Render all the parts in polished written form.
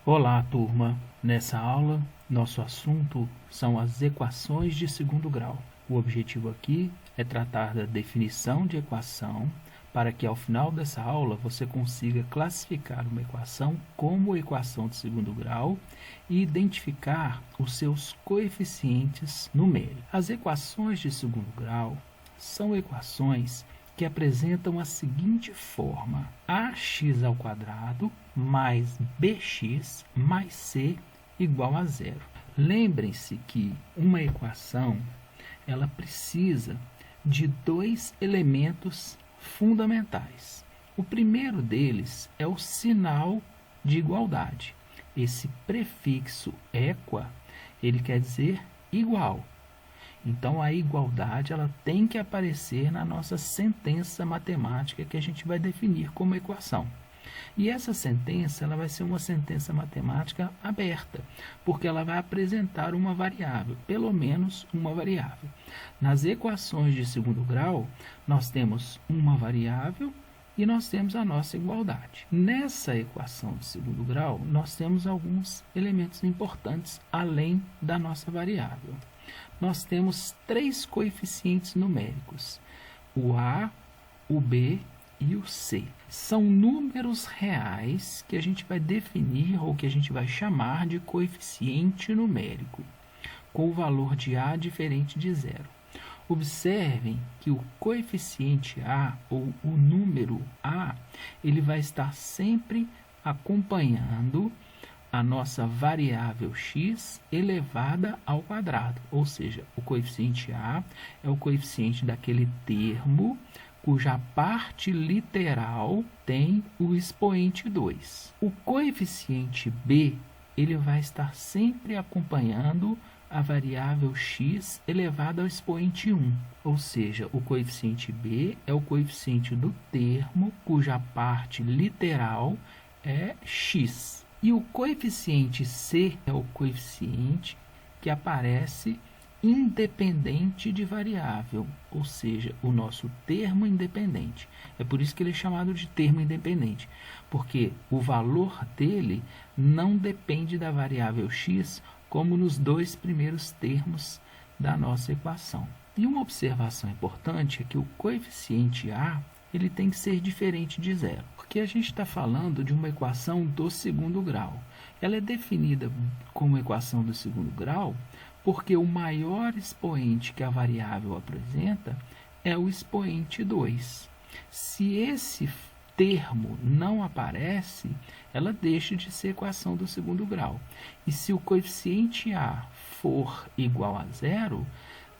Olá, turma! Nessa aula, nosso assunto são as equações de segundo grau. O objetivo aqui é tratar da definição de equação para que ao final dessa aula você consiga classificar uma equação como equação de segundo grau e identificar os seus coeficientes numéricos. As equações de segundo grau são equações que apresentam a seguinte forma: ax² mais bx mais c igual a zero. Lembrem-se que uma equação ela precisa de dois elementos fundamentais. O primeiro deles é o sinal de igualdade. Esse prefixo equa, ele quer dizer igual. Então, a igualdade ela tem que aparecer na nossa sentença matemática que a gente vai definir como equação. E essa sentença ela vai ser uma sentença matemática aberta, porque ela vai apresentar uma variável, pelo menos uma variável. Nas equações de segundo grau, nós temos uma variável e nós temos a nossa igualdade. Nessa equação de segundo grau, nós temos alguns elementos importantes além da nossa variável. Nós temos três coeficientes numéricos, o A, o B e o C. São números reais que a gente vai definir ou que a gente vai chamar de coeficiente numérico, com o valor de A diferente de zero. Observem que o coeficiente A, ou o número A, ele vai estar sempre acompanhando a nossa variável x elevada ao quadrado, ou seja, o coeficiente A é o coeficiente daquele termo cuja parte literal tem o expoente 2. O coeficiente B, ele vai estar sempre acompanhando a variável x elevada ao expoente 1, ou seja, o coeficiente B é o coeficiente do termo cuja parte literal é x. E o coeficiente C é o coeficiente que aparece independente de variável, ou seja, o nosso termo independente. É por isso que ele é chamado de termo independente, porque o valor dele não depende da variável x, como nos dois primeiros termos da nossa equação. E uma observação importante é que o coeficiente A ele tem que ser diferente de zero, porque a gente está falando de uma equação do segundo grau. Ela é definida como equação do segundo grau porque o maior expoente que a variável apresenta é o expoente 2. Se esse termo não aparece, ela deixa de ser equação do segundo grau. E se o coeficiente A for igual a zero,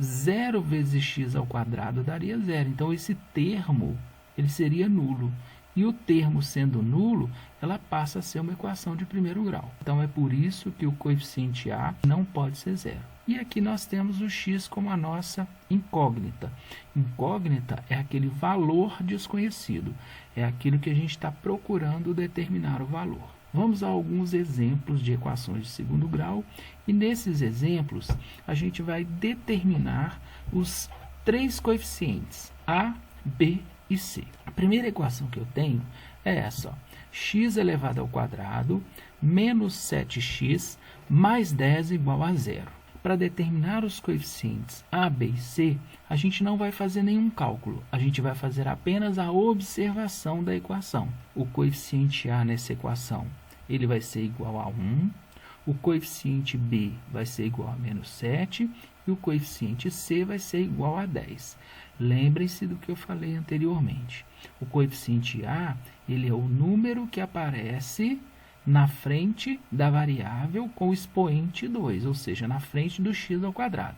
0 vezes x² daria zero. Então, esse termo ele seria nulo. E o termo sendo nulo, ela passa a ser uma equação de primeiro grau. Então, é por isso que o coeficiente A não pode ser zero. E aqui nós temos o x como a nossa incógnita. Incógnita é aquele valor desconhecido. É aquilo que a gente está procurando determinar o valor. Vamos a alguns exemplos de equações de segundo grau. E nesses exemplos, a gente vai determinar os três coeficientes, A, B e C. A primeira equação que eu tenho é essa, ó, x elevado ao quadrado menos 7x mais 10 igual a zero. Para determinar os coeficientes A, B e C, a gente não vai fazer nenhum cálculo, a gente vai fazer apenas a observação da equação. O coeficiente A nessa equação ele vai ser igual a 1, o coeficiente B vai ser igual a menos 7 e o coeficiente C vai ser igual a 10. Lembrem-se do que eu falei anteriormente. O coeficiente A ele é o número que aparece na frente da variável com o expoente 2, ou seja, na frente do x².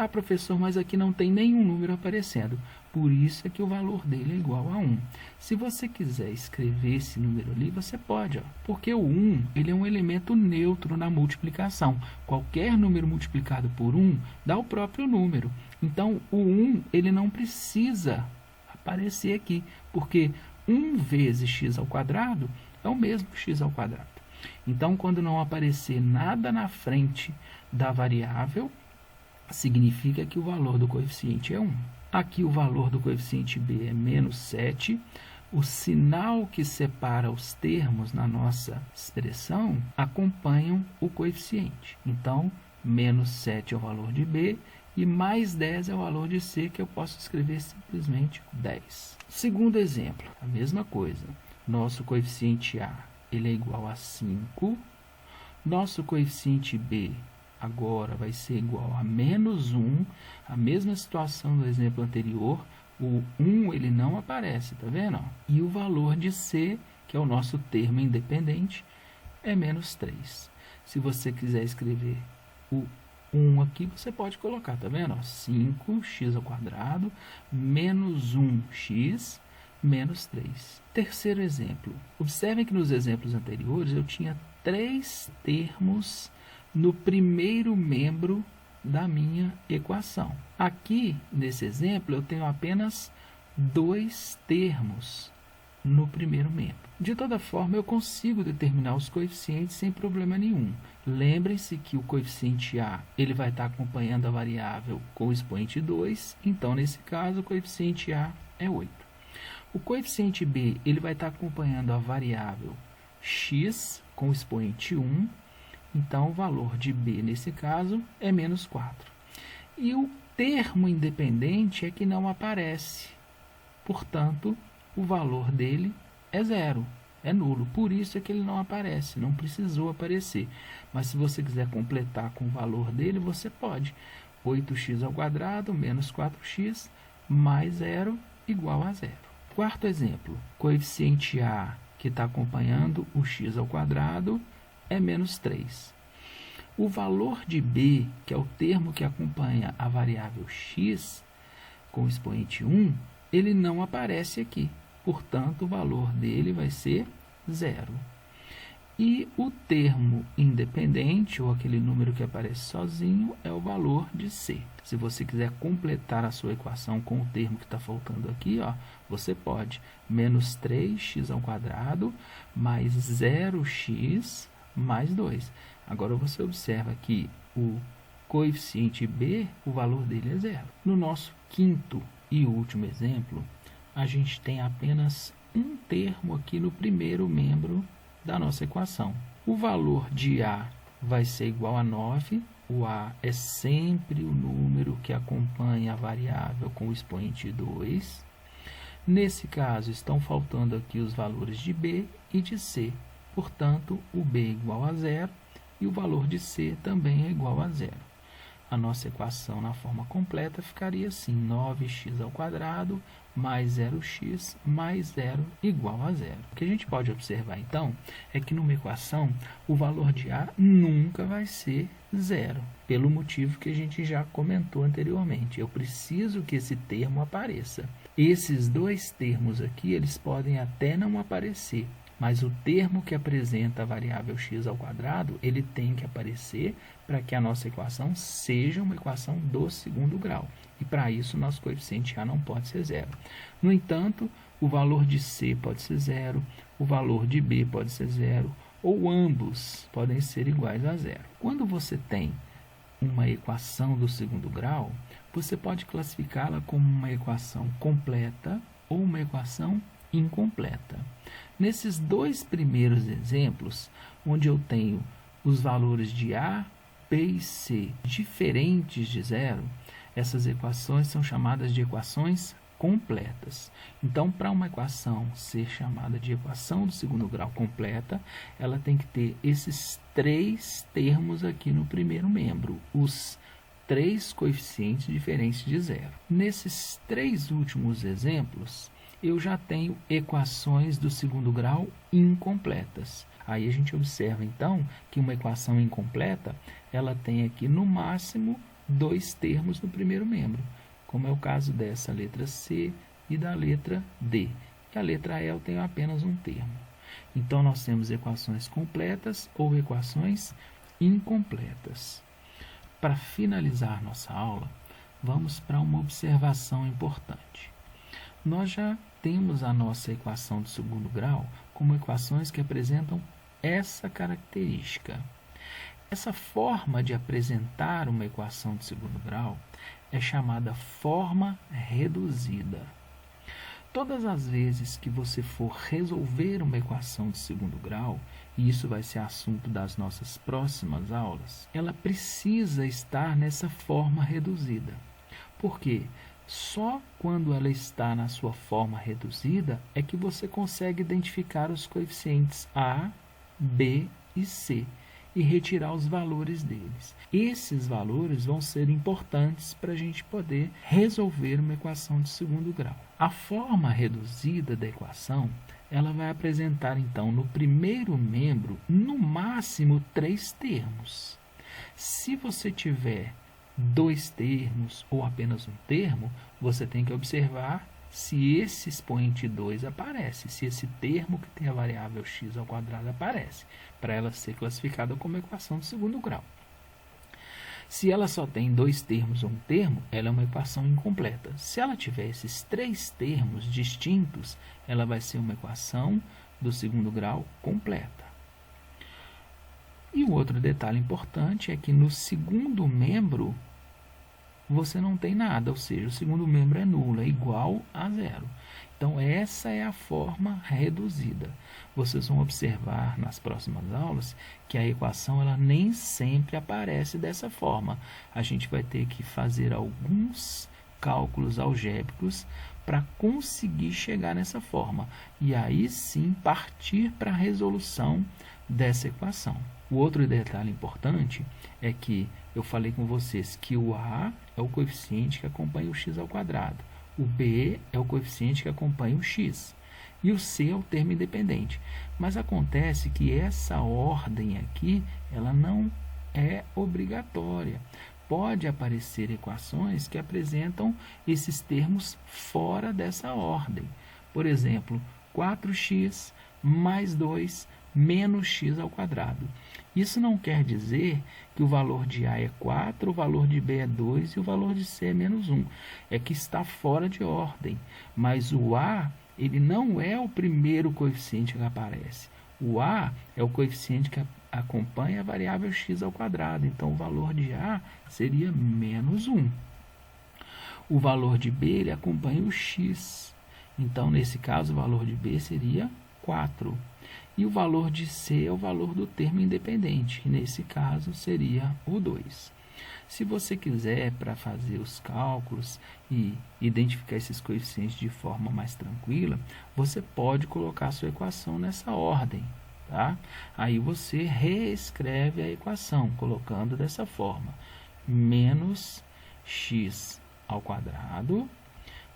Ah, professor, mas aqui não tem nenhum número aparecendo. Por isso é que o valor dele é igual a 1. Se você quiser escrever esse número ali, você pode, ó, porque o 1 ele é um elemento neutro na multiplicação. Qualquer número multiplicado por 1 dá o próprio número. Então, o 1 ele não precisa aparecer aqui, porque 1 vezes x² é o mesmo que x². Então, quando não aparecer nada na frente da variável, significa que o valor do coeficiente é 1. Aqui o valor do coeficiente B é menos 7, o sinal que separa os termos na nossa expressão acompanham o coeficiente. Então, menos 7 é o valor de B e mais 10 é o valor de C, que eu posso escrever simplesmente 10. Segundo exemplo, a mesma coisa. Nosso coeficiente A ele é igual a 5. Nosso coeficiente B agora vai ser igual a menos 1. A mesma situação do exemplo anterior. O 1 ele não aparece, tá vendo? E o valor de C, que é o nosso termo independente, é menos 3. Se você quiser escrever o 1 aqui, você pode colocar, tá vendo? 5x² menos 1x menos 3. Terceiro exemplo. Observem que nos exemplos anteriores eu tinha 3 termos no primeiro membro da minha equação. Aqui, nesse exemplo, eu tenho apenas 2 termos no primeiro membro. De toda forma, eu consigo determinar os coeficientes sem problema nenhum. Lembrem-se que o coeficiente A ele vai estar acompanhando a variável com o expoente 2, então, nesse caso, o coeficiente A é 8. O coeficiente B ele vai estar acompanhando a variável x com o expoente 1, então, o valor de B, nesse caso, é menos 4. E o termo independente é que não aparece. Portanto, o valor dele é 0, é nulo. Por isso é que ele não aparece, não precisou aparecer. Mas se você quiser completar com o valor dele, você pode. 8x² menos 4x mais 0 igual a 0. Quarto exemplo, coeficiente A, que está acompanhando o x², é menos 3. O valor de B, que é o termo que acompanha a variável x, com o expoente 1, ele não aparece aqui. Portanto, o valor dele vai ser 0. E o termo independente, ou aquele número que aparece sozinho, é o valor de C. Se você quiser completar a sua equação com o termo que está faltando aqui, ó, você pode. Menos 3x² mais 0x mais 2. Agora você observa que o coeficiente B, o valor dele é 0. No nosso quinto e último exemplo, a gente tem apenas um termo aqui no primeiro membro da nossa equação. O valor de A vai ser igual a 9. O A é sempre o número que acompanha a variável com o expoente 2. Nesse caso, estão faltando aqui os valores de B e de C. Portanto, o B é igual a 0 e o valor de C também é igual a 0. A nossa equação na forma completa ficaria assim, 9x² mais 0x mais 0 igual a 0. O que a gente pode observar, então, é que numa equação, o valor de A nunca vai ser 0, pelo motivo que a gente já comentou anteriormente. Eu preciso que esse termo apareça. Esses dois termos aqui, eles podem até não aparecer, mas o termo que apresenta a variável x², ele tem que aparecer para que a nossa equação seja uma equação do segundo grau. E para isso, o nosso coeficiente A não pode ser 0. No entanto, o valor de C pode ser 0, o valor de B pode ser 0, ou ambos podem ser iguais a 0. Quando você tem uma equação do segundo grau, você pode classificá-la como uma equação completa ou uma equação incompleta. Nesses dois primeiros exemplos, onde eu tenho os valores de A, B e C diferentes de 0, essas equações são chamadas de equações completas. Então, para uma equação ser chamada de equação do segundo grau completa, ela tem que ter esses 3 termos aqui no primeiro membro, os 3 coeficientes diferentes de 0. Nesses 3 últimos exemplos, eu já tenho equações do segundo grau incompletas. Aí a gente observa, então, que uma equação incompleta, ela tem aqui, no máximo, 2 termos no primeiro membro, como é o caso dessa letra C e da letra D. E a letra E eu tenho apenas um termo. Então, nós temos equações completas ou equações incompletas. Para finalizar nossa aula, vamos para uma observação importante. Nós já temos a nossa equação do segundo grau como equações que apresentam essa característica. Essa forma de apresentar uma equação de segundo grau é chamada forma reduzida. Todas as vezes que você for resolver uma equação de segundo grau, e isso vai ser assunto das nossas próximas aulas, ela precisa estar nessa forma reduzida. Por quê? Só quando ela está na sua forma reduzida é que você consegue identificar os coeficientes A, B e C e retirar os valores deles. Esses valores vão ser importantes para a gente poder resolver uma equação de segundo grau. A forma reduzida da equação, ela vai apresentar então no primeiro membro, no máximo 3 termos. Se você tiver 2 termos ou apenas um termo, você tem que observar se esse expoente 2 aparece, se esse termo que tem a variável x ao quadrado aparece, para ela ser classificada como equação de segundo grau. Se ela só tem 2 termos ou um termo, ela é uma equação incompleta. Se ela tiver esses 3 termos distintos, ela vai ser uma equação do segundo grau completa. E o outro detalhe importante é que no segundo membro você não tem nada, ou seja, o segundo membro é nulo, é igual a zero. Então, essa é a forma reduzida. Vocês vão observar nas próximas aulas que a equação ela nem sempre aparece dessa forma. A gente vai ter que fazer alguns cálculos algébricos para conseguir chegar nessa forma. E aí sim partir para a resolução dessa equação. O outro detalhe importante é que eu falei com vocês que o A é o coeficiente que acompanha o x ao quadrado, o B é o coeficiente que acompanha o x e o C é o termo independente. Mas acontece que essa ordem aqui, ela não é obrigatória. Pode aparecer equações que apresentam esses termos fora dessa ordem. Por exemplo, 4x mais 2 menos x ao quadrado. Isso não quer dizer que o valor de A é 4, o valor de B é 2 e o valor de C é menos 1. É que está fora de ordem. Mas o A, ele não é o primeiro coeficiente que aparece. O A é o coeficiente que acompanha a variável x ao quadrado. Então, o valor de A seria menos 1. O valor de B, ele acompanha o x. Então, nesse caso, o valor de B seria 4. E o valor de C é o valor do termo independente, que nesse caso seria o 2. Se você quiser, para fazer os cálculos e identificar esses coeficientes de forma mais tranquila, você pode colocar a sua equação nessa ordem, tá? Aí você reescreve a equação, colocando dessa forma: menos x ao quadrado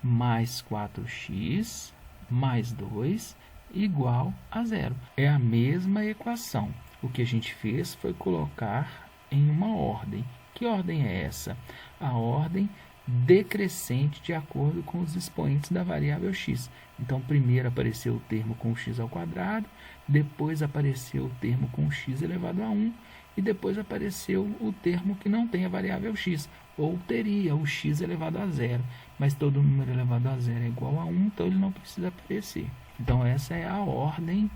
mais 4x mais 2 igual a zero. É a mesma equação. O que a gente fez foi colocar em uma ordem. Que ordem é essa? A ordem decrescente de acordo com os expoentes da variável x. Então, primeiro apareceu o termo com x ao quadrado, depois apareceu o termo com x elevado a 1, e depois apareceu o termo que não tem a variável x, ou teria o x elevado a zero. Mas todo número elevado a zero é igual a 1, então ele não precisa aparecer. Então, essa é a ordem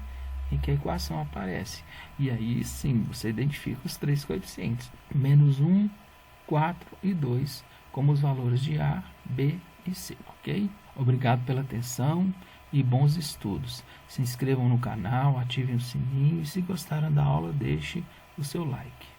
em que a equação aparece. E aí, sim, você identifica os 3 coeficientes. Menos 1, 4 e 2 como os valores de A, B e C, ok? Obrigado pela atenção e bons estudos. Se inscrevam no canal, ativem o sininho e se gostaram da aula, deixe o seu like.